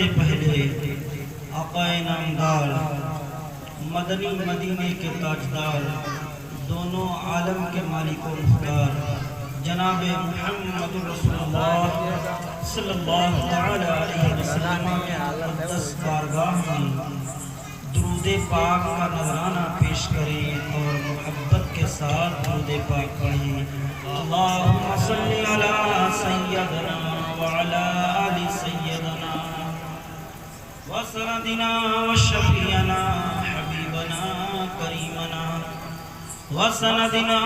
سے پہلے آقا نامدار مدنی مدینے کے تاجدار دونوں عالم کے مالک و مختار جناب محمد رسول اللہ صلی اللہ تعالی علیہ وسلم کے مقدس بارگاہ میں درود پاک کا نذرانہ پیش کریں اور محبت کے ساتھ درود پاک پڑھیں۔ اللہم صلی علی سیدنا وعلی آل سیدنا وسندنا وشفیعنا حبیبنا کریمنا وسندنا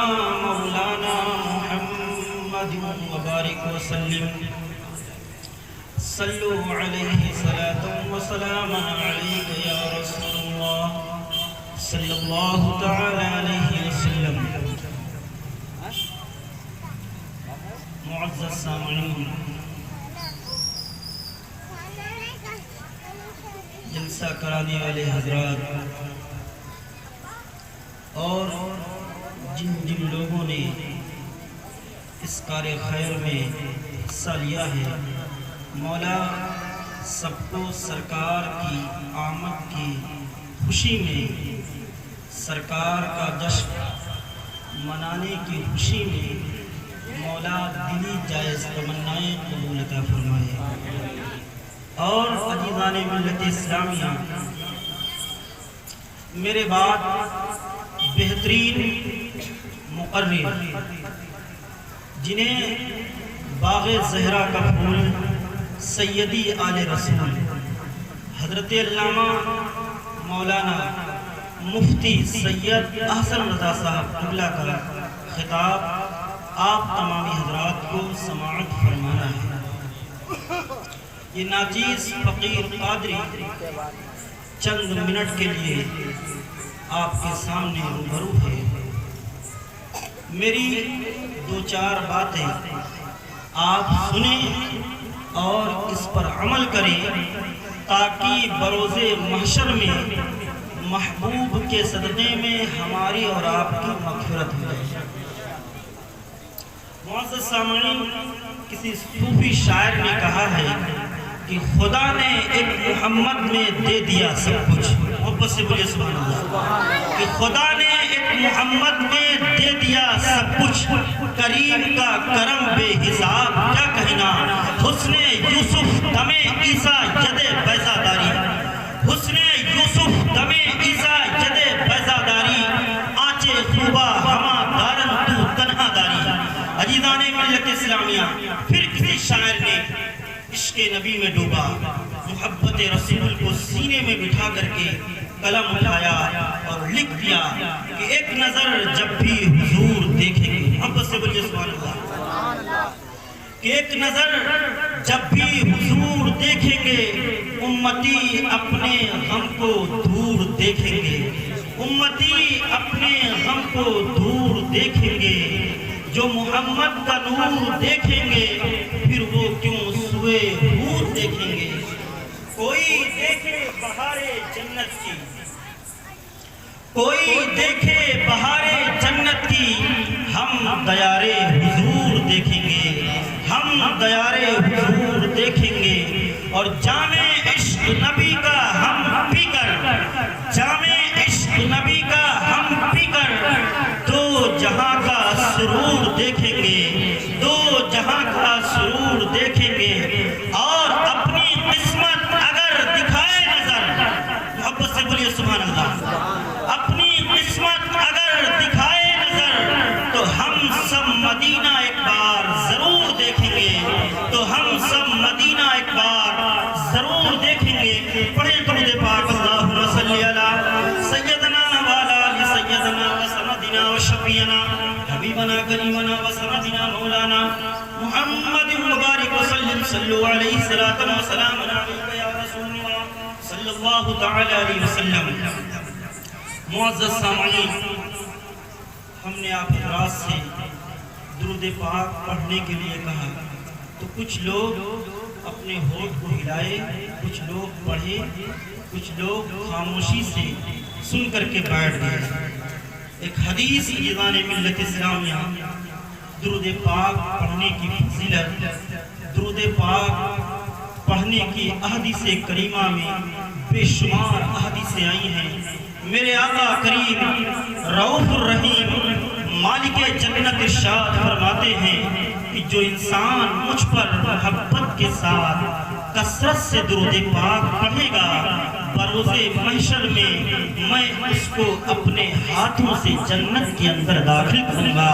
مولانا محمد مبارک وسلم صلو علیہ صلاة و سلام علیک یا رسول اللہ صلی اللہ تعالی علیہ وسلم۔ معزز سامعین، جلسہ کرانے والے حضرات اور جن جن لوگوں نے اس کار خیر میں حصہ لیا ہے، مولا سب کو سرکار کی آمد کی خوشی میں، سرکار کا جشن منانے کی خوشی میں مولا دلی جائز تمنائیں قبول عطا فرمائے۔ اور عزیزان ملت اسلامیہ، میرے بعد بہترین مقرر جنہیں باغ زہرا کا پھول سیدی آل رسول حضرت علامہ مولانا مفتی سید احسن رضا صاحب قبلہ کا خطاب آپ تمامی حضرات کو سماعت فرمانا ہے۔ یہ ناچیز فقیر قادری چند منٹ کے لیے آپ کے سامنے روبرو ہے۔ میری دو چار باتیں آپ سنیں اور اس پر عمل کریں تاکہ بروز محشر میں محبوب کے صدقے میں ہماری اور آپ کی مغفرت ہو جائے۔ معزز سامعین، کسی صوفی شاعر نے کہا ہے کہ خدا نے ایک محمد میں دے دیا سب کچھ۔ محبت سے بولیے سبحان اللہ۔ کہ خدا نے ایک محمد میں دے دیا سب کچھ، کریم کا کرم بے حساب کیا کہنا، حسن یوسف دم عیسیٰ ید بیضہ داری، حسن یوسف دم عیسیٰ ید بیضہ داری، آنچے خوبہ ہما دارن تو تنہا داری۔ عزیزان ملت اسلامیہ، پھر کسی شاعر نے عشق نبی میں ڈوبا، محبت رسول کو سینے میں بٹھا کر کے قلم اٹھایا اور لکھ دیا کہ ایک نظر جب بھی حضور دیکھیں گے، محبت سے بولیے سبحان اللہ، کہ ایک نظر جب بھی حضور دیکھیں گے، امتی اپنے غم کو دور دیکھیں گے، امتی اپنے غم کو دور دیکھیں گے، جو محمد کا نور دیکھیں گے پھر وہ کیوں سوئے حور دیکھیں گے۔ کوئی دیکھے بہار جنت کی، کوئی دیکھے بہار جنت کی، ہم دیار حضور دیکھیں گے، ہم دیار حضور دیکھیں گے۔ اور جام عشق نبی کا ہم پی کر، جام عشق نبی کا ہم پی کر دو جہاں کا سرور دیکھیں گے، دو جہاں کا سرور دیکھیں گے۔ اور اپنی قسمت اگر دکھائے نظر، محبت سے بولیے سبحان اللہ، اپنی قسمت اگر دکھائے نظر تو ہم سب مدینہ ایک بار ضرور دیکھیں گے، تو ہم سب مدینہ ایک بار ضرور دیکھیں گے۔ پڑھیں درود پاک، اللہم صلی علی سیدنا والا علی سیدنا وسندنا وشفیعنا حبیبنا کریمنا وسندنا مولانا محمد مبارک وسلم، صلو علیہ صلاۃ و سلام علیک یا رسول اللہ صلی اللہ تعالی علیہ وسلم۔ معزز سامعین، ہم نے آپ حضرات سے درود پاک پڑھنے کے لیے کہا تو کچھ لوگ اپنے ہونٹ کو ہلائے، کچھ لوگ پڑھے، کچھ لوگ خاموشی سے سن کر کے بیٹھ گئے۔ ایک حدیث عزیزان ملت اسلامیہ، درود پاک پڑھنے کی فضیلت، درود پاک پڑھنے کی احادیث کریمہ میں بے شمار احادیثیں آئی ہیں۔ میرے آقا کریم رؤوف الرحیم مالک جنت ارشاد فرماتے ہیں کہ جو انسان مجھ پر محبت کے ساتھ کثرت سے درود پاک پڑھے گا، بروز محشر میں اس کو اپنے ہاتھوں سے جنت کے اندر داخل کروں گا۔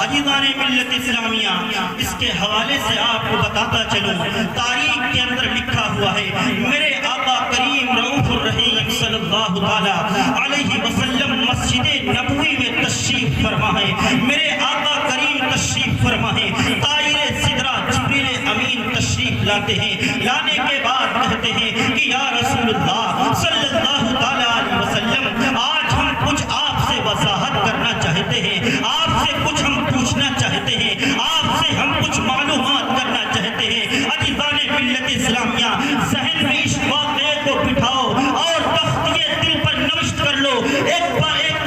عزیزان ملت اسلامیہ، اس کے حوالے سے آپ کو بتاتا چلوں، تاریخ کے اندر لکھا ہوا ہے، میرے آقا کریم رؤوف الرحیم صلی اللہ علیہ وسلم مسجد نبوی میں تشریف فرما ہے۔ میرے آقا کریم تشریف فرما ہے، طائر سدرہ جبریل امین تشریف لاتے ہیں، لانے کے بعد کہتے ہیں کہ یا رسول اللہ صلی اللہ علیہ وسلم، آج ہم کچھ آپ سے وضاحت کرنا چاہتے ہیں، آپ سے کچھ ہم پوچھنا چاہتے ہیں، آپ سے ہم کچھ معلومات کرنا چاہتے ہیں۔ عزیزان ملت اسلامیہ، ذہن میں اس واقعے کو بٹھاؤ اور تختیے دل پر نوشت کر لو۔ ایک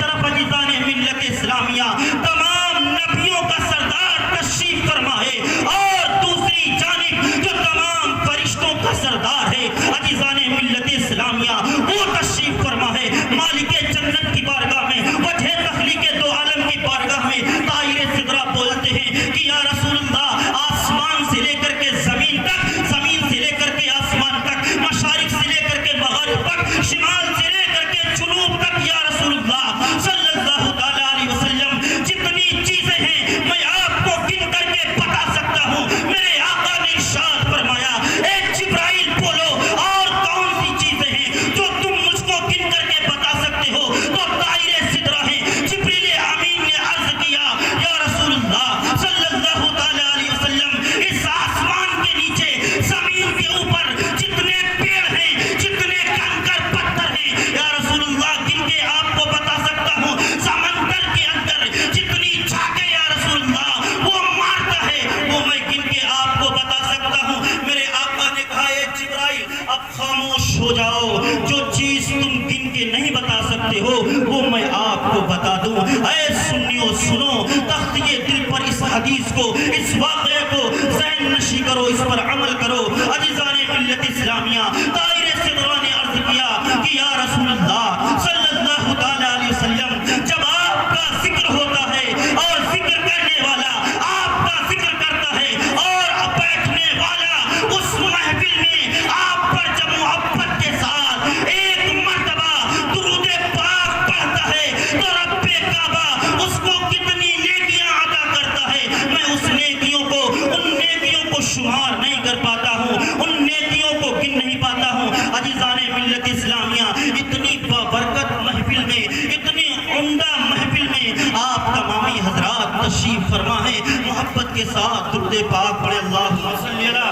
طرف عزیزان ملت اسلامیہ تمام نبیوں کا سردار تشریف فرما ہے، اور دوسری جانب جو تمام فرشتوں کا سردار ہے عزیزان ملت اسلامیہ وہ تشریف فرما ہے مالک جنت کی بارگاہ میں، وجہ تخلیق دو عالم کی بارگاہ میں۔ طائر سدرہ بولتے ہیں کہ یا رسول اللہ، آسمان سے لے کر کے زمین تک، زمین سے لے کر کے آسمان تک، مشارق سے لے کر کے مغرب تک، شمال سے لے کر کے جنوب تک، یا رسول اللہ صلی اللہ علیہ وسلم، جتنی چیزیں ہیں میں آپ کو گن کر کے بتا سکتا ہوں۔ میرے آقا نے ارشاد فرمایا، اے جبرائیل بولو اور کون سی چیزیں ہیں جو تم مجھ کو گن کر کے بتا سکتے ہو؟ تو طائر سدرہ ہیں، جبریل امین نے عرض کیا، یا رسول اللہ صلی اللہ علیہ وسلم، اس آسمان کے نیچے، زمین کے اوپر جتنے پیڑ ہیں، جتنے کنکر پتھر ہیں، یا رسول اللہ گن کے آپ کو بتا سکتا ہوں۔ سمندر کے اندر جتنی جھاگیں یا رسول اللہ وہ مارتا ہے، وہ میں گن کے آپ کو بتا سکتا ہوں۔ میرے آقا نے کہا، اے جبرائیل اب خاموش ہو جاؤ، جو چیز تم گن کے نہیں بتا سکتے ہو وہ میں آپ کو بتا دوں۔ اے سنیو سنو، تختیے دل پر اس حدیث کو، اس واقعے کو ذہن نشی کرو، اس پر عمل کرو۔ عزیزان ملت اسلامیہ، طائر سدرہ نے عرض کیا کہ یا رسول اللہ صلی اللہ علیہ وسلم، جب آپ کا ذکر ہوتا ہے اور ذکر کرنے والا آپ کا ذکر کرتا ہے اور بیٹھنے والا اس محفل میں آپ پر جب محبت کے ساتھ ایک مرتبہ درود پاک پڑھتا ہے تو رب کعبہ اس کو کتنی نیکیاں عطا کرتا ہے، میں اس نیکیوں کو، ان نیکیوں کو شمار نہیں کر پاتا ہوں، ان نیکیوں کو گن نہیں پاتا ہوں۔ عزیزان ملت اسلامیہ، اتنی بابرکت محفل میں، اتنی عمدہ محفل میں آپ تمامی حضرات تشریف فرما ہے، محبت کے ساتھ درود پاک پڑھے، اللہم صلی علی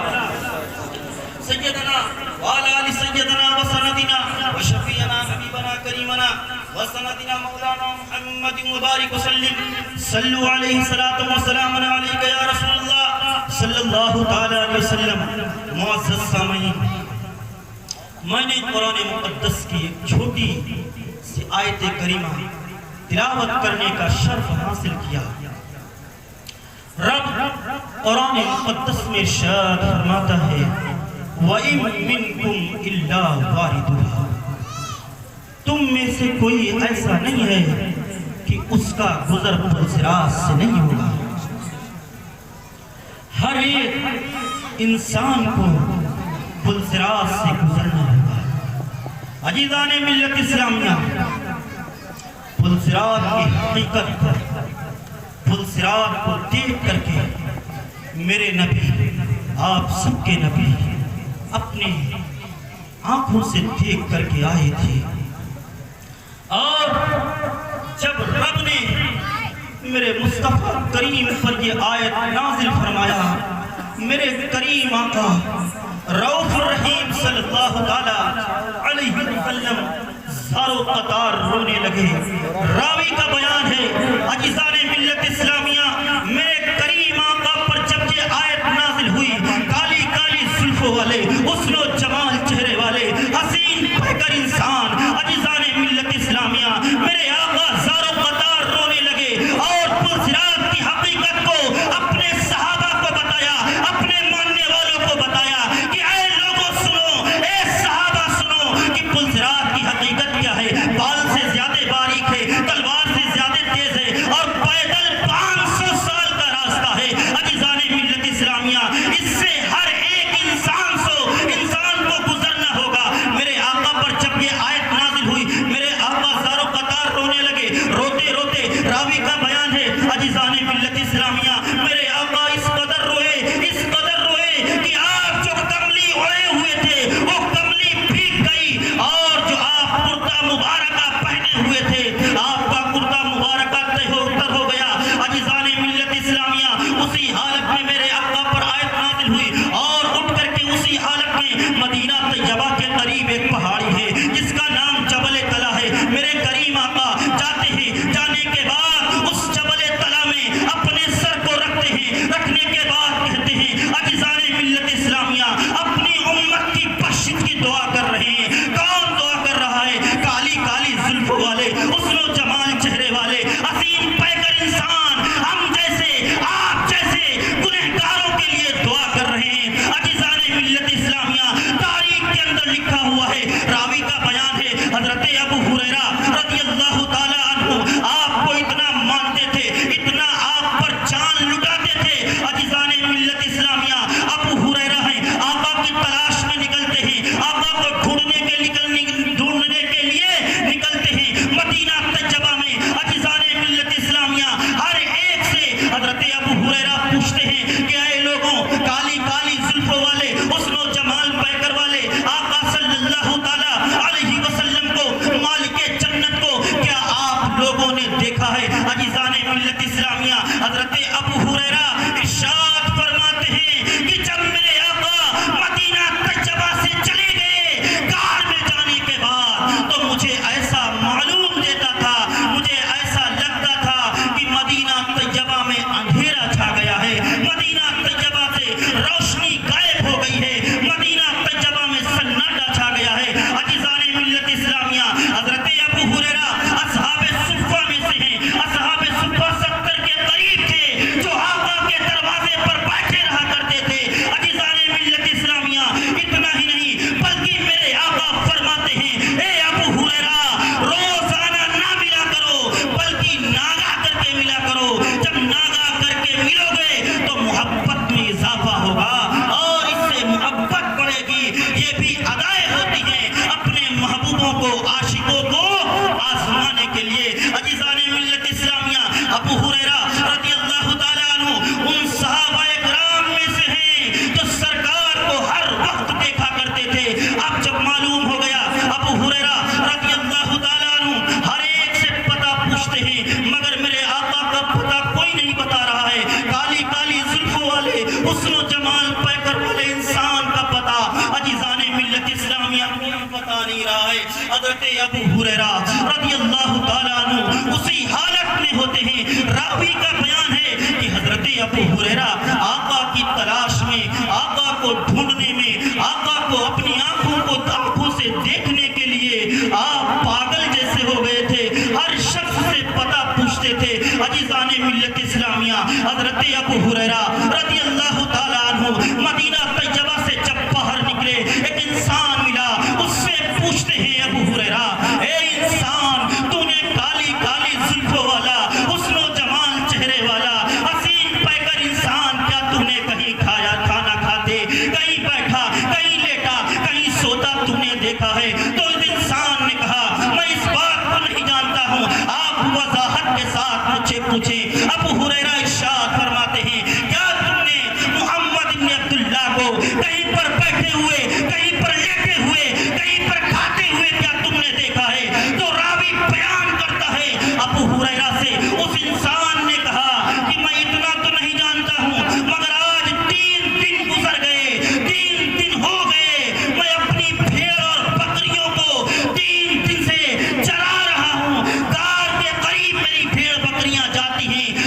سیدنا وعلی آل سیدنا وسندنا وشفیعنا حبیبنا کریمنا وسندنا مولانا محمد مبارک وسلم، صلو علیہ الصلاۃ والسلام علیک یا رسول اللہ صلی اللہ علیہ وسلم۔ معزز سامعین، میں نے قرآن مقدس کی ایک چھوٹی سی آیت کریمہ تلاوت کرنے کا شرف حاصل کیا۔ رب قرآن مقدس میں ارشاد فرماتا ہے، وَإِن مِّنكُمْ إِلَّا وَارِدُهَا، تم میں سے کوئی ایسا نہیں ہے کہ اس کا گزر پل صراط سے نہیں ہوگا۔ ہر ایک انسان کو پل صراط سے گزرنا ہوگا۔ عزیزان ملت اسلامیہ، پل صراط کی حقیقت، پل صراط کو دیکھ کر کے میرے نبی، آپ سب کے نبی اپنے آنکھوں سے دیکھ کر کے آئے تھے، اور جب رب نے میرے مصطفیٰ کریم پر یہ آیت نازل فرمایا، میرے کریم آقا رؤوف الرحیم صلی اللہ علیہ وسلم زارو قطار رونے لگے۔ راوی کا بیان ہے، عزیزان ملت اسلامیہ، میرے کریم آقا پر جب یہ آیت نازل ہوئی، کالی کالی زلفوں والے، حسن و جمال چہرے والے، حسین بہتر انسان، عزیزان ملت اسلامیہ، میرے آقا زارو قطار رونے لگے اور پل صراط کی حقیقت کو اپنے صحابہ کو بتایا، اپنے ماننے والوں کو بتایا کہ اے لوگوں کریم آقا جاتے ہیں، جانے کے بعد اس جبل طلا میں اپنے سر کو رکھتے ہیں، رکھنے کے بعد کہتے ہیں عزیزان ملت اسلامیہ اپنی امت کی بخشش کی دعا کر رہے ہیں۔ کون دعا کر رہا ہے؟ کالی کالی زلفوں والے، حسن و جمال چہرے والے، عظیم پیکر انسان، ہم جیسے آپ جیسے گنہگاروں کے لیے دعا کر رہے ہیں۔ عزیزان ملت اسلامیہ تاریخ کے اندر لکھا ہوا ہے، راوی کا بیان ہے، حضرت ابو ہریرہ رضی اللہ تعالیٰ عنہ آپ کو اتنا مانتے تھے، اتنا آپ پر جان لٹاتے تھے۔ عزیزان ملت اسلامیہ ابو ہریرہ ہیں، آقا کی تلاش میں نکلتے ہیں، آقا کو ڈھونڈنے کے لیے نکلتے ہیں مدینہ طیبہ میں۔ عزیزان ملت اسلامیہ ہر ایک سے حضرت ابو ہریرہ پوچھتے ہیں کہ اے لوگوں، کالی کالی زلفوں والے، حسن و جمال پیکر والے آقا صلی اللہ تعالیٰ علیہ وسلم کو، مالک جنت کو کیا آپ لوگوں نے دیکھا ہے؟ عزیزان ملت اسلامیہ حضرت ابو ہریرہ ارشاد فرماتے ہیں کہ جب میرے آقا مدینہ طیبہ سے چلے گئے غار میں جانے کے بعد، تو مجھے ایسا معلوم دیتا تھا، مجھے ایسا لگتا تھا کہ مدینہ طیبہ میں اندھیرا چھا گیا ہے، مدینہ طیبہ سے روشنی غائب ہو گئی ہے، مدینہ طیبہ میں سناٹا چھا گیا ہے۔ عزیزان ملت اسلامیہ حضرت ابو ہریرہ اصحاب صفہ میں سے ہیں، اصحاب صفہ 70 کے قریب تھے جو آقا کے دروازے پر بیٹھے رہا کرتے تھے۔ عزیزان ملت اسلامیہ اتنا ہی نہیں بلکہ میرے آقا فرماتے ہیں اے ابو ہریرہ روزانہ نہ ملا کرو بلکہ ناگا کر کے ملا کرو، جب ناگا کر کے ملو گے تو محبت میں اضافہ ہوگا اور اس سے محبت بڑھے گی۔ یہ بھی ادائیں ہوتی ہیں اپنے محبوبوں کو، عاشقوں کو آزمانے کے لیے۔ عزیزان ملت اسلامیہ ابو ہریرہ رضی اللہ تعالیٰ عنہ ان صحابہ کرام میں سے ہیں جو سرکار کو ہر وقت دیکھا کرتے تھے۔ اب جب معلوم ہو گیا ابو ہریرہ رضی اللہ تعالیٰ عنہ ہر ایک سے پتہ پوچھتے ہیں مگر میرے آقا کا پتہ کوئی نہیں بتا رہا ہے، کالی کالی زلفوں والے، حسن و جمال پیکر والے انسان کا پتہ عزیزان ملت اسلامیہ کوئی بتا نہیں رہا ہے۔ حضرت ابو ہریرہ رضی اللہ تعالیٰ عنہ اسی حالت میں ہوتے ہیں۔ راوی کا بیان ہے کہ حضرت ابو ہریرہ آقا کی تلاش میں، آقا کو ڈھونڈنے میں، آقا کو اپنی آنکھوں سے دیکھنے کے لیے آپ پاگل جیسے ہو گئے تھے، ہر شخص سے پتہ پوچھتے تھے۔ عزیزان ملت اسلامیہ حضرت ابو ہریرہ رضی اللہ تعالیٰ عنہ مدینہ طیبہ سے جب باہر نکلے ایک انسان ملا، اس سے پوچھتے ہیں ابو ہریرہ اے انسان، تو نے کالی کالی زلفوں والا، حسن و جمال چہرے والا، حسین پیکر انسان، کیا تو نے کہیں کھایا، کھانا کھاتے، کہیں بیٹھا، کہیں لیٹا، کہیں سوتا تو نے دیکھا ہے؟ تو اس انسان نے کہا میں اس بات کو نہیں جانتا ہوں، آپ وضاحت کے ساتھ مجھے پوچھیں۔ ابو ہریرہ ارشاد فرماتے ہیں کیا تم نے محمد بن عبداللہ کو کہیں پر بیٹھے ہوئے، کہیں پر لیٹے ہوئے، کہیں پر کھاتے ہوئے کیا تم نے دیکھا ہے؟ تو راوی بیان کرتا ہے ابو ہریرہ سے اس انسان نے کہا کہ میں اتنا تو نہیں جانتا ہوں مگر آج 3 دن گزر گئے، 3 دن ہو گئے، میں اپنی بھیڑ اور بکریوں کو 3 دن سے چرا رہا ہوں، غار کے قریب میری بھیڑ بکریاں جاتی ہیں،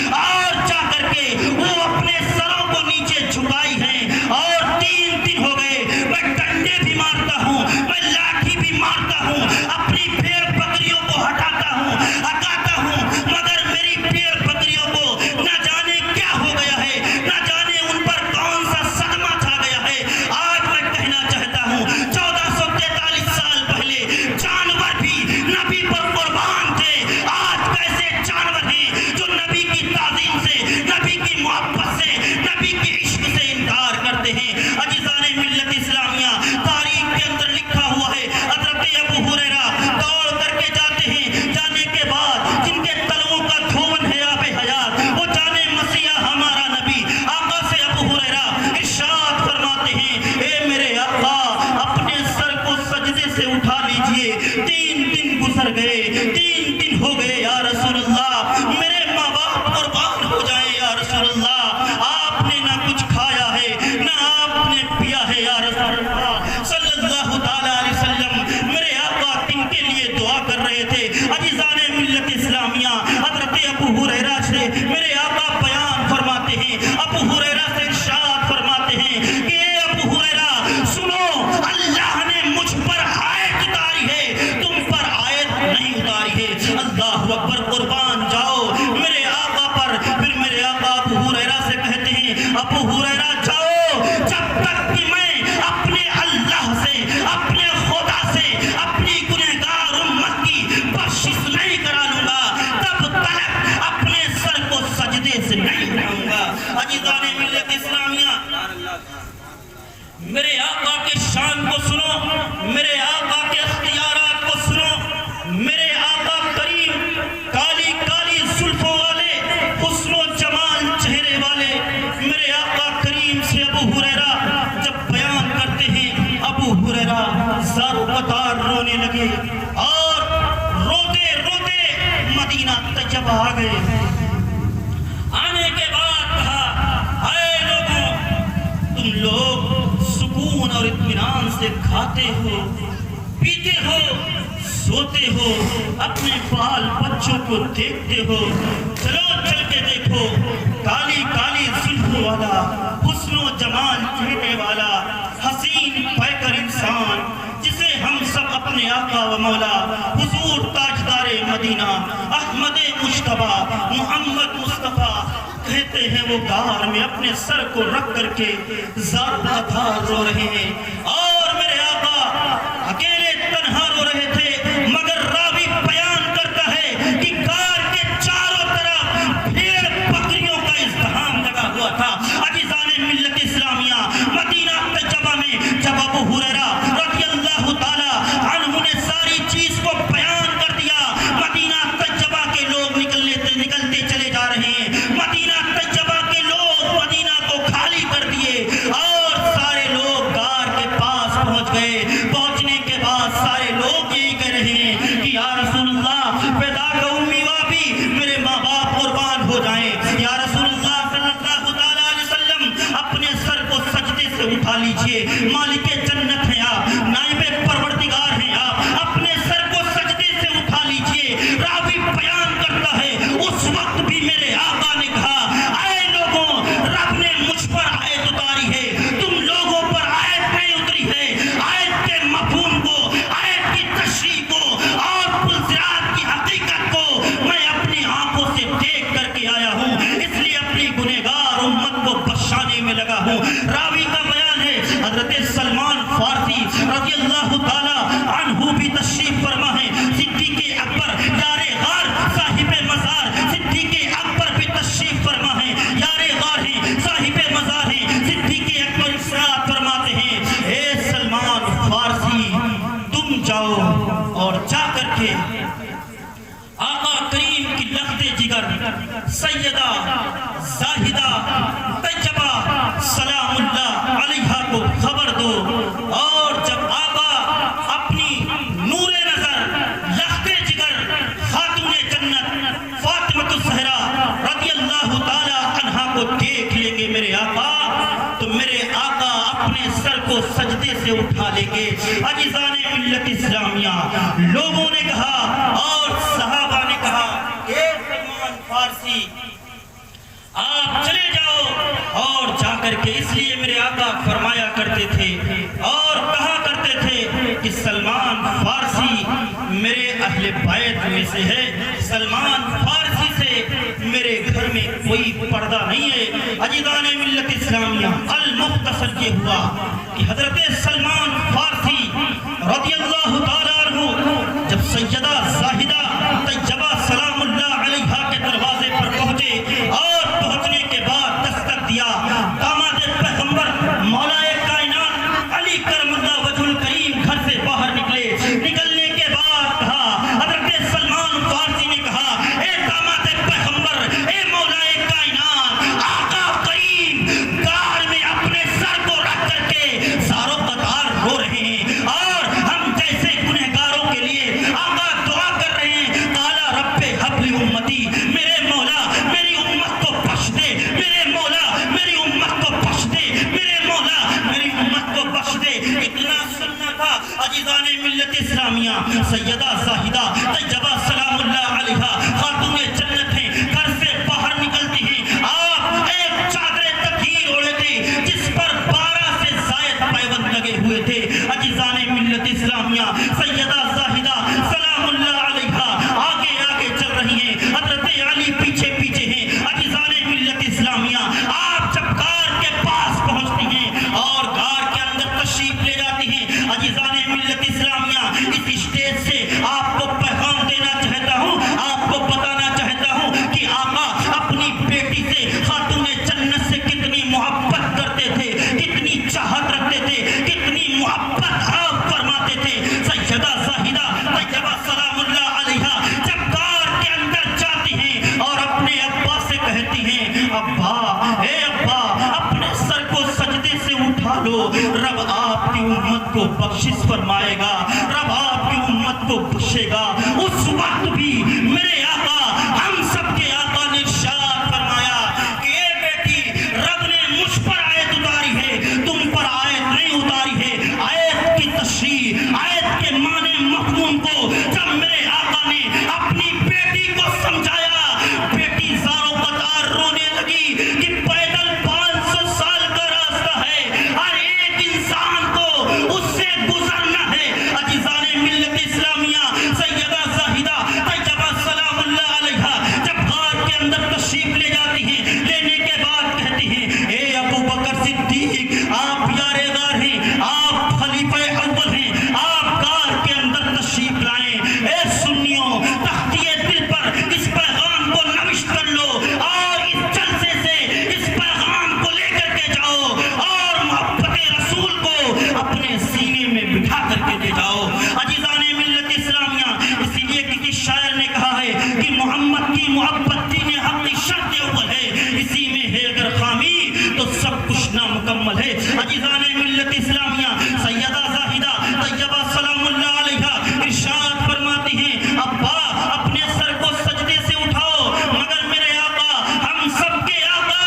جب آ گئے، آنے کے بعد کہا اے لوگوں، تم لوگ سکون اور اطمینان سے کھاتے ہو، پیتے ہو، سوتے ہو، اپنے بال بچوں کو دیکھتے ہو، چلو چل کے دیکھو، کالی کالی زلفوں والا، حسن و جمال چہرے والا، حسین پیکر انسان، جسے ہم سب اپنے آقا و مولا حضور تاجدار مدینہ احمد مجتبیٰ محمد مصطفیٰ کہتے ہیں، وہ غار میں اپنے سر کو رکھ کر کے زار بدار رو رہے ہیں، اور میرے آقا اکیلے تنہا رو رہے تھے، مگر راوی بیان کرتا ہے کہ غار کے چاروں طرف بھیڑ بکریوں کا ازدحام لگا ہوا تھا۔ عزیزان ملت اسلامیہ، مدینہ طیبہ میں جب ابو ہریرہ رضی اللہ تعالی عنہ نے ساری چیز کو بیان کر دیا، مدینہ طیبہ کے لوگ نکلتے چلے جا رہے ہیں، مدینہ طیبہ کے لوگ مدینہ کو خالی کر دیے، اور سارے لوگ غار کے پاس پہنچ گئے۔ پہنچنے کے بعد سارے لوگ یہی کہہ رہے ہیں کہ یا رسول اللہ، فداک امی و ابی، میرے ماں باپ قربان ہو جائیں، یا رسول اللہ صلی اللہ تعالی علیہ وسلم، اپنے سر کو سجدے سے اٹھا لیجئے، مالک جنت ہیں آپ، نائب پروردگار ہیں آپ، اپنے سر کو سجدے سے اٹھا لیجئے۔ راوی بیان کرتا ہے، اس وقت بھی میرے آقا نے کہا اے لوگوں، رب نے مجھ پر آیت اتاری ہے، تم لوگوں پر آیت نہیں اتری ہے، آیت کے مفہوم کو، آیت کی تشریح کو اور پلزرات کی حقیقت کو میں اپنی آنکھوں سے دیکھ کر کے آیا ہوں، اس لیے اپنی گنہگار امت کو بخشانے میں لگا ہوں۔ راوی کا بیان ہے، حضرت سلمان فارسی رضی اللہ تعالی عنہ بھی تشریف فرما ہے، صدیق اکبر یار غار صاحب مزار، صدیق اکبر بھی تشریف فرما ہے، یار غار ہیں، صاحب مزار ہیں، صدیق اکبر ارشاد فرماتے ہیں اے سلمان فارسی، تم جاؤ اور جا کر کے آقا کریم کی لخت جگر سیدہ زاہدہ طیبہ سلام اللہ علیہا کو خبر دو، اور جب آقا اپنی نور نظر لخت جگر خاتون جنت فاطمۃ الزہرا رضی اللہ تعالی عنہا کو دیکھ لیں گے میرے آقا، تو میرے آقا اپنے سر کو سجدے سے اٹھا لیں گے۔ عزیزان ملت اسلامیہ، لوگوں نے کہا اور صحابہ نے کہا اے سلمان فارسی، آپ چلے جاؤ اور جا کر کے، اس لیے میرے آقا فرمایا کرتے تھے اور کہا کرتے تھے کہ سلمان فارسی میرے اہل بیت میں سے ہے، سلمان فارسی سے میرے گھر میں کوئی پردہ نہیں ہے۔ عزیزان ملت اسلامیہ، المختصر یہ ہوا کہ حضرت سلمان فارسی رضی اللہ تعالیٰ عنہ جب سیدہ زاہدہ طیبہ سلام اللہ علیہا کے دروازے پر پہنچے، اور پہنچنے کے بعد دستک دیا، داماد پیغمبر مولا کائنات علی کرم اللہ وجہ الکریم گھر سے باہر نکلے، نکلنے کے بعد کہا، حضرت سلمان فارسی نے کہا اے داماد پیغمبر، اے مولا کائنات، آقا کریم غار میں اپنے سر کو رکھ کر کے زاروں قطار رو رہے ہیں، اور ہم جیسے گنہگاروں کے لیے آقا دعا کر رہے ہیں، قالا رب ہب لی امتی، میرے مولا میری امت کو بخش دے، میرے مولا میری امت کو بخش دے، میرے مولا میری امت کو بخش دے۔ اتنا سننا تھا عزیزان ملت اسلامیہ، سیدہ زاہدہ طیبہ سلام اللہ علیہا خاتون جنت ہیں، گھر سے باہر نکلتی ہیں، آپ ایک چادر تطہیر اوڑھے تھے جس پر 12 سے زائد پیوند لگے ہوئے تھے۔ عزیزان ملت اسلامیہ، سیدہ زاہدہ سلام اللہ علیہا آگے آگے چل رہی ہیں، حضرت علی پیچھے پیچھے ہیں۔ عزیزان ملت اسلامیہ، آپ جب غار کے پاس پہنچتی ہیں اور غار کے اندر تشریف لے جاتی ہیں، عزیزان ملت اسلامیہ، اس اسٹیج سے آپ کو پیغام دینا چاہتا ہوں، آپ کو بتانا چاہتا ہوں کہ آقا اپنی بیٹی سے، خاتون جنت سے کتنی محبت کرتے تھے، کتنی چاہت رکھتے تھے، کتنی محبت آپ فرماتے تھے۔ سیدہ زاہدہ طیبہ سلام اللہ علیہا جب غار کے اندر جاتی ہیں اور اپنے ابا سے کہتی ہیں، ابا اے ابا، اپنے سر کو سجدے سے اٹھا لو، رب آپ کی امت کو بخشش فرمائے گا، رب آپ کی امت کو بخشے گا۔ اس وقت بھی میرے آقا ہم سب عزیزان ملت اسلامیہ سیدہ زاہدہ طیبہ سلام اللہ علیہا ارشاد فرماتی ہیں ابا اپنے سر کو سجدے سے اٹھاؤ، مگر میرے آقا ہم سب کے آقا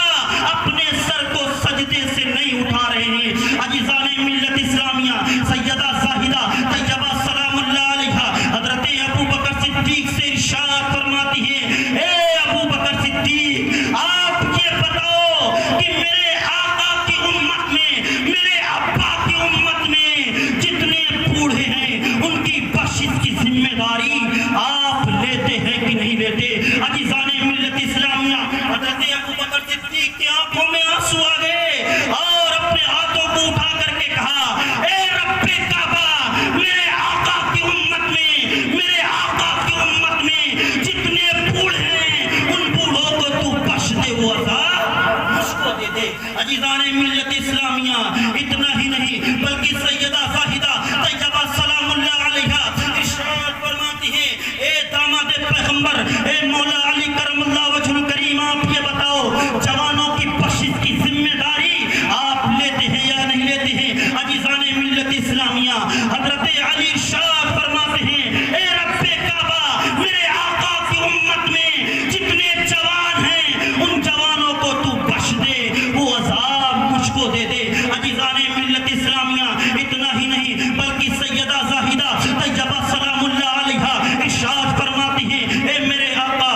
اپنے سر کو سجدے سے نہیں اٹھا رہے ہیں۔ عزیزان ملت اسلامیہ سیدہ زاہدہ طیبہ سلام اللہ علیہا حضرت ابو بکر صدیق سے ارشاد فرماتی ہیں اے ابو بکر صدیق آپ یہ بتاؤ کہ میرے آقا کی امت میں، میرے ابا کی امت میں جتنے بوڑھے ہیں ان کی بخشش کی ذمہ داری آپ لیتے ہیں کہ نہیں لیتے؟ عزیزان ملت اسلامیہ حضرت ابو بکر صدیق کی آنکھوں میں آنسو آ گئے اور اپنے ہاتھوں کو اٹھا کر کے کہا اے رب کعبہ میرے آقا کی امت میں، میرے آقا کی امت میں جتنے بوڑھے ہیں ان بوڑھوں کو تو بخش دے، وہ عذاب مجھ کو دے دے۔ عزیزان ملت اسلامیہ اتنا ہی نہیں بلکہ سیدہ زاہدہ طیبہ سلام اللہ علیہا ارشاد فرماتی ہیں اے داماد پیغمبر، اے مولا علی کرم اللہ وجہ الکریم آپ یہ بتاؤ جوانوں کی بخشش کی ذمہ داری آپ لیتے ہیں یا نہیں لیتے ہیں؟ عزیزان ملت اسلامیہ حضرت علی ارشاد فرماتے ہیں اے رب کعبہ میرے آقا کی امت میں جتنے جوان ہیں ان جوانوں کو تو بخش دے، وہ عذاب مجھ کو دے دے۔ عزیزان ملت اسلامیہ اتنا ہی نہیں بلکہ سیدہ زاہدہ طیبہ سلام اللہ علیہا ارشاد فرماتی ہیں اے میرے آقا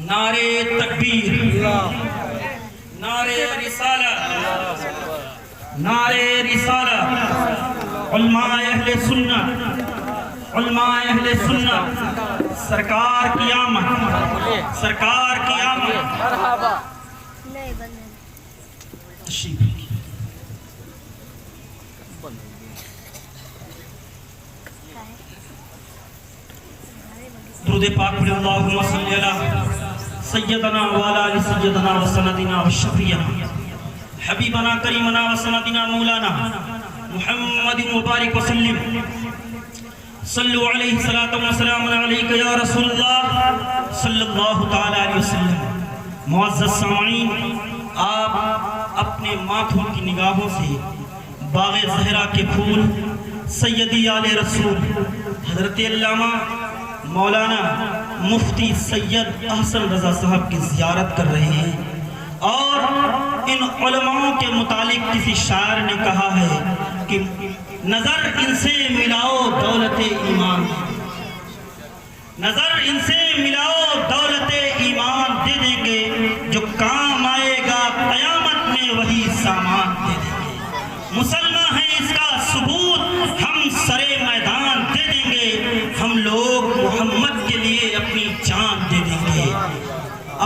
نعرے تکبیر، نعرے رسالہ، نعرے رسالہ، علماء اہل سنت، علماء اہل سنت، سرکار کی آمد، سرکار کی آمد، تشریف رکھیے۔ درود پاک پڑھیں اللہم صلی علی سیدنا والا علی سیدنا و سندنا و شفیعنا حبیبنا کریمنا و سندنا مولانا محمد مبارک وسلم صلو علیہ صلاۃ و سلام علیک یا رسول اللہ صلی اللہ تعالی علیہ وسلم۔ معزز سامعین، آپ اپنے ماتھوں کی نگاہوں سے باغ زہرا کے پھول سیدی آل رسول حضرت علامہ مولانا مفتی سید احسن رضا صاحب کی زیارت کر رہے ہیں، اور ان علماء کے متعلق کسی شاعر نے کہا ہے کہ نظر ان سے ملاؤ دولت ایمان، نظر ان سے ملاؤ دولت ایمان دے دیں گے، جو کام آئے گا قیامت میں وہی سامان دے دیں گے۔ مسلمان ہیں اس کا ثبوت ہم سرے میدان دے دیں گے، ہم لوگ محمد کے لیے اپنی جان دے دیں گے۔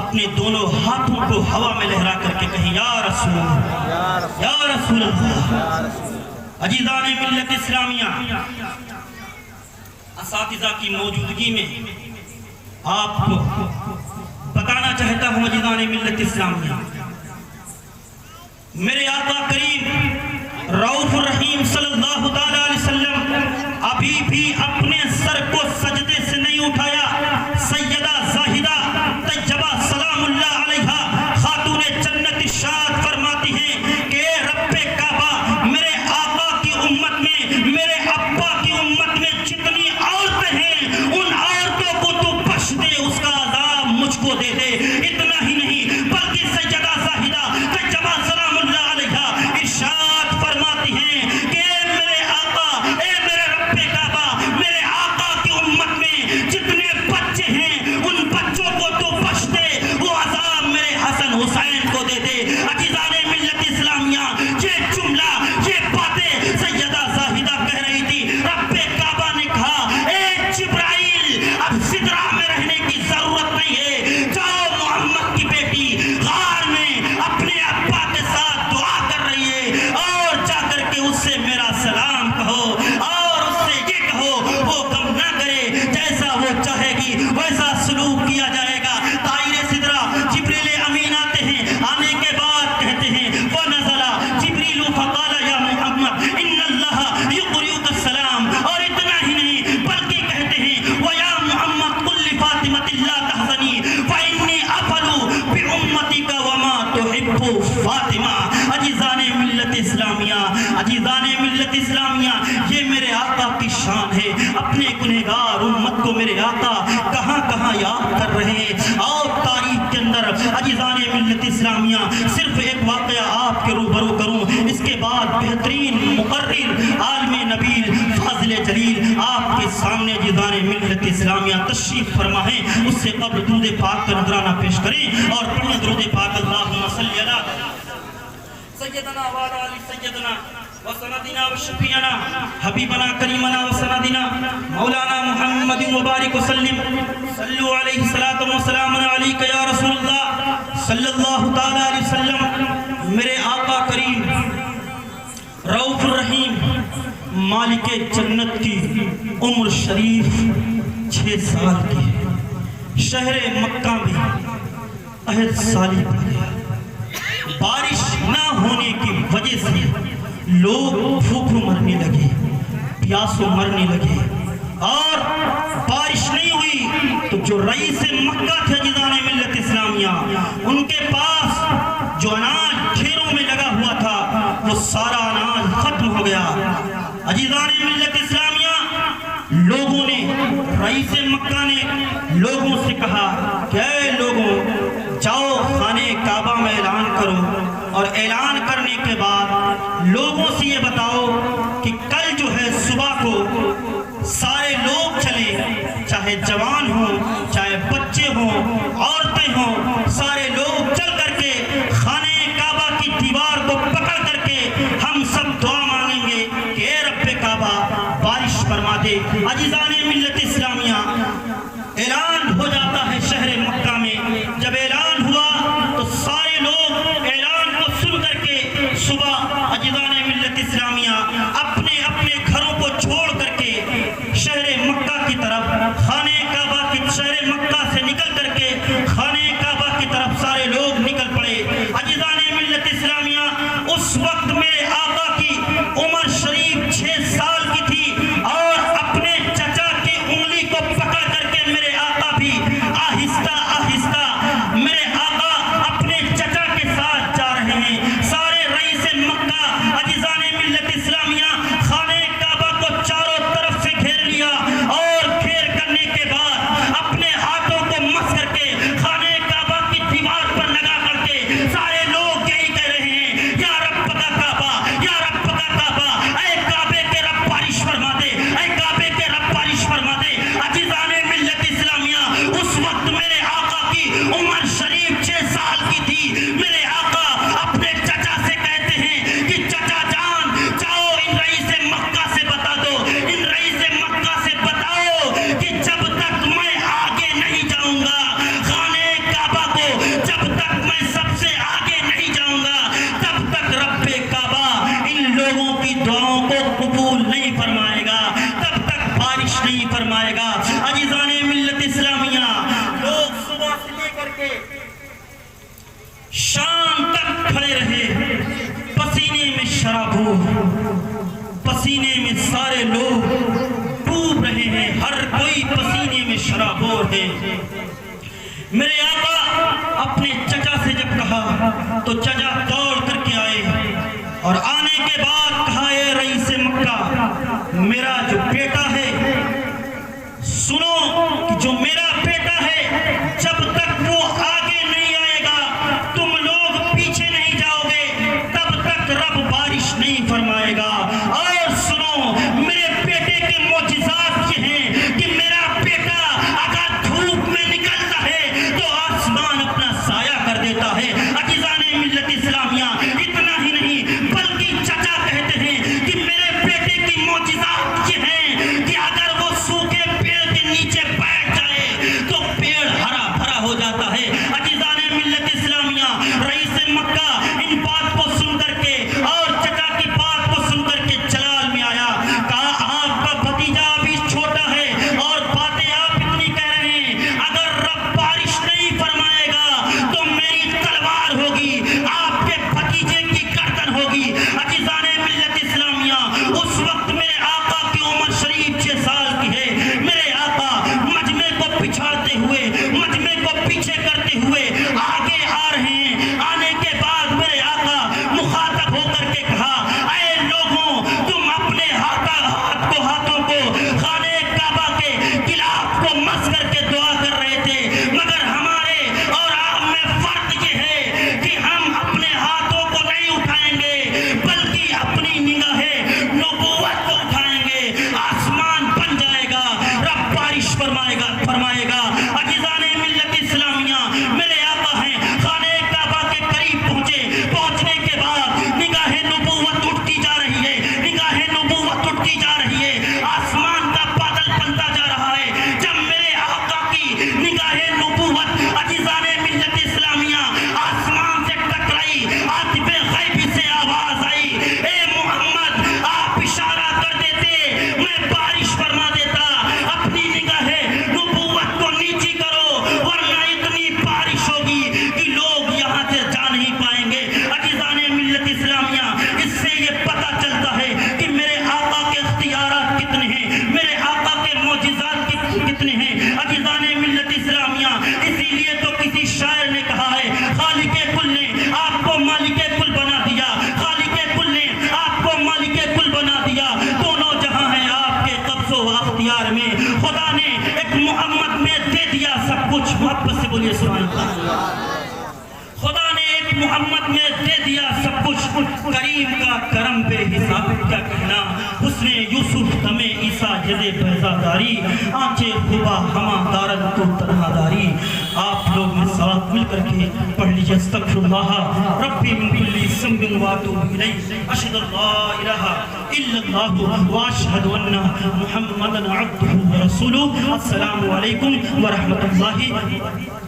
اپنے دونوں ہاتھوں کو ہوا میں لہرا کر کے کہیں یا رسول اللہ۔ عزیزان ملت اسلامیہ، اساتذہ کی موجودگی میں آپ کو بتانا چاہتا ہوں عزیزان ملت اسلامیہ، میرے آقا کریم رؤوف الرحیم صلی اللہ تعالی علیہ وسلم ابھی بھی اپنے سر کو سجدے سے نہیں اٹھایا۔ سیدہ زاہدہ طیبہ سلام اللہ علیہا خاتون جنت ارشاد فرماتی ہیں کہ رب کعبہ میرے آقا کی امت میں، میرے ابا کی امت میں جتنی عورتیں ہیں ان عورتوں کو تو بخش دے، اس کا عذاب مجھ کو دے دے۔ اتنا ہی نہیں بلکہ سیدہ زاہدہ طیبہ سلام اللہ علیہا ارشاد فرماتی ہیں کہ اے میرے آقا، اے میرے رب کعبہ میرے آقا کی امت میں جتنے بچے ہیں ان بچوں کو تو بخش دے، وہ عذاب میرے حسن حسین کو دے دے۔ عزیزان ملت اسلامیہ، یہ جملہ، یہ باتیں سیدہ زاہدہ کہہ رہی تھی۔ رب کعبہ نے کہا اے جبرائیل اب سدرہ کہاں کہاں یاد کر رہے ہیں. اور تاریخ کے اندر عزیزان ملت اسلامیہ صرف ایک واقعہ آپ کے روبرو کروں، اس کے بعد بہترین مقرر عالم نبیل فاضل جلیل آپ کے سامنے عزیزان ملت اسلامیہ تشریف فرما ہے. اس سے قبل درود پاک کا نذرانہ پیش کریں اور پڑھیں درود پاک. اللہم صلی علی سیدنا وعلی آل سیدنا وسندنا وشفیعنا حبیبنا کریمنا وسندنا مولانا محمد مبارک وسلم. صلو علیہ الصلاۃ والسلام علیک یا رسول اللہ صلی اللہ تعالی علیہ وسلم. میرے آقا کریم رؤوف الرحیم مالک جنت کی عمر شریف 6 سال کی ہے. شہر مکہ میں عہد سالی پڑ گیا. بارش نہ ہونے کی وجہ سے لوگ بھوکوں مرنے لگے، پیاسوں مرنے لگے. اور بارش نہیں ہوئی تو جو رئیس مکہ تھے عزیزان ملت اسلامیہ، ان کے پاس جو اناج ڈھیروں میں لگا ہوا تھا وہ سارا اناج ختم ہو گیا. عزیزان ملت اسلامیہ، لوگوں نے، رئیس مکہ نے لوگوں سے کہا کہ اے لوگوں، جاؤ خانہ کعبہ میں اعلان کرو، اور اعلان کرنے کے بعد لوگوں سے یہ بتاؤ کہ کل جو ہے صبح کو سارے لوگ چلیں، چاہے جوان ہوں، چاہے بچے ہوں، عورتیں ہوں، سارے لوگ چل کر کے خانہ کعبہ کی دیوار کو پکڑ کر کے ہم سب دعا مانگیں گے کہ اے رب کعبہ بارش فرما دے. عزیزان ملت اسلامیہ، اعلان ہو جاتا ہے شہر مکہ میں. جب اعلان ہوا تو سارے لوگ اعلان کو سن کر کے صبح عزیزان ملت اسلامیہ اپنے اپنے گھروں کو چھوڑ کر کے شہر مکہ کی طرف، خانہ کعبہ کی شہر مکہ سے نکل کر کے خانہ کعبہ کی طرف سارے لوگ نکل پڑے. عزیزان ملت اسلامیہ، اس وقت میرے آقا کی عمر شریف 6 سال کی تھی، اور اپنے چچا کی انگلی کو پکڑ کر کے میرے آقا بھی آہستہ آہستہ میرے آقا اپنے چچا کے ساتھ جا رہے ہیں. سارے رئیس مکہ عزیزان ملت اسلامیہ خانہ کعبہ کو چاروں طرف سے گھیر لیا، اور گھیر کرنے کے بعد اپنے ہاتھوں کو مس کر کے خانہ کعبہ کی دیوار پر لگا کر کے سارے لوگ یہی کہہ رہے ہیں، یا رب کا کعبہ، یا رب کا کعبہ، اے کعبے کے رب بارش فرما دے، اے کعبے کے رب بارش فرما دے. عزیزان ملت اسلامیہ، اس وقت میرے آقا کی عمر شریف 6 سال کی تھی. میرے آقا اپنے چچا سے کہتے ہیں کہ چچا جان، جاؤ ان رئیس مکہ سے بتا دو، ان رئیس مکہ سے بتاؤ کہ جب تک میں آگے نہیں جاؤں گا خانہ کعبہ کو، جب تک میں سب سے آگے نہیں جاؤں گا، تب تک رب کعبہ ان لوگوں کی دعاؤں کو قبول نہیں فرمائے گا، تب تک بارش نہیں فرمائے گا. عزیزان ملت اسلامیہ، لوگ صبح سے لے کر کے شام تک کھڑے رہے، پسینے میں شرابور، پسینے میں سارے لوگ ڈوب رہے ہیں، ہر کوئی پسینے میں شرابور ہے. میرے آقا اپنے چچا سے جب کہا تو چچا دوڑ کر کے آئے، اور آنے کے بعد کہا، اے رئیس مکہ، میرا جو بیٹا ہے، سنو کہ جو میرا بیٹا ہے، جب تک وہ آگے نہیں آئے گا، تم لوگ پیچھے نہیں جاؤ گے، تب تک رب بارش نہیں فرمائے گا. اور سنو، میرے بیٹے کے معجزات یہ ہیں کہ میرا بیٹا اگر دھوپ میں نکلتا ہے تو آسمان اپنا سایہ کر دیتا ہے. عزیزان ملت اسلامیہ، اتنا ہی نہیں بلکہ چچا کہتے ہیں کہ میرے بیٹے کی معجزات یہ ہیں عزیزان ملت اسلامیہ میرے آقا ہیں، خانہ کعبہ کے قریب پہنچنے کے بعد نگاہ نبوت اٹھتی جا رہی ہے، نگاہ نبوت اٹھتی جا رہی ہے، آسمان کا بادل بنتا جا رہا ہے۔ جب میرے آقا کی نگاہ نبوت عزیزان ملت اسلامیہ آسمان سے ٹکرائی، عاطف غیبی سے آواز آئی، اے محمد آپ اشارہ کر دیتے میں بارش فرما دیتا، اپنی نگاہ نبوت کو نیچی کرو ورنہ اتنی بارش ہوگی کہ لوگ یہاں سے جا نہیں پائیں گے۔ عزیزان ملت اسلامیہ اس سے یہ پتہ چلتا ہے کہ میرے آقا کے اختیارات کتنے ہیں، میرے آقا کے معجزات کتنے ہیں۔ عزیزان ملت اسلامیہ اسی لیے تو کسی شاعر نے کہا ہے، خالق کل نے آپ کو مالک کل بنا دیا، خالق کل نے آپ کو مالک کل بنا دیا، دونوں جہاں ہیں آپ کے قبض و اختیار میں، خدا نے ایک محمد میں دے دیا سب کچھ۔ محبت سے بولیے سبحان اللہ۔ خدا نے ایک محمد میں دے دیا سب کچھ، کریم کا کرم بے حساب کیا کہنا، حسن یوسف دم عیسیٰ جد بیضاداری، آنچے خوبا ہما دارد تو تنہا داری۔ آپ لوگ میں ساتھ مل کر کے پڑھ لیجئے استغفر اللہ ربی من کل ذنب واتوب الیہ، اشہد اللہ الہ الا اللہ واشہد ان محمدا عبدہ ورسولہ۔ السلام علیکم ورحمۃ اللہ۔